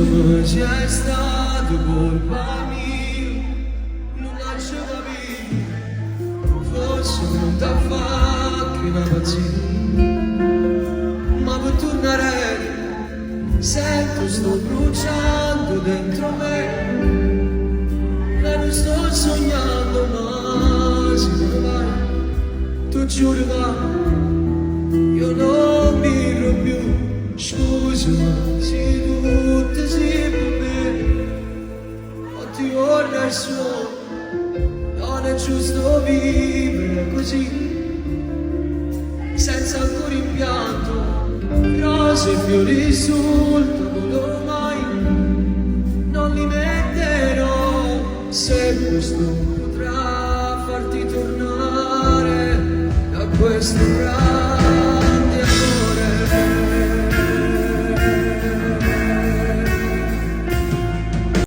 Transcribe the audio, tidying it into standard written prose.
Scusami se è stato colpa mia, non lascio capire, forse non t'ha fatto una pazzia, ma per tornare sento sto bruciando dentro me, e non sto sognando ma se ne vai, tu giuro che io non dirò più, scusami se tu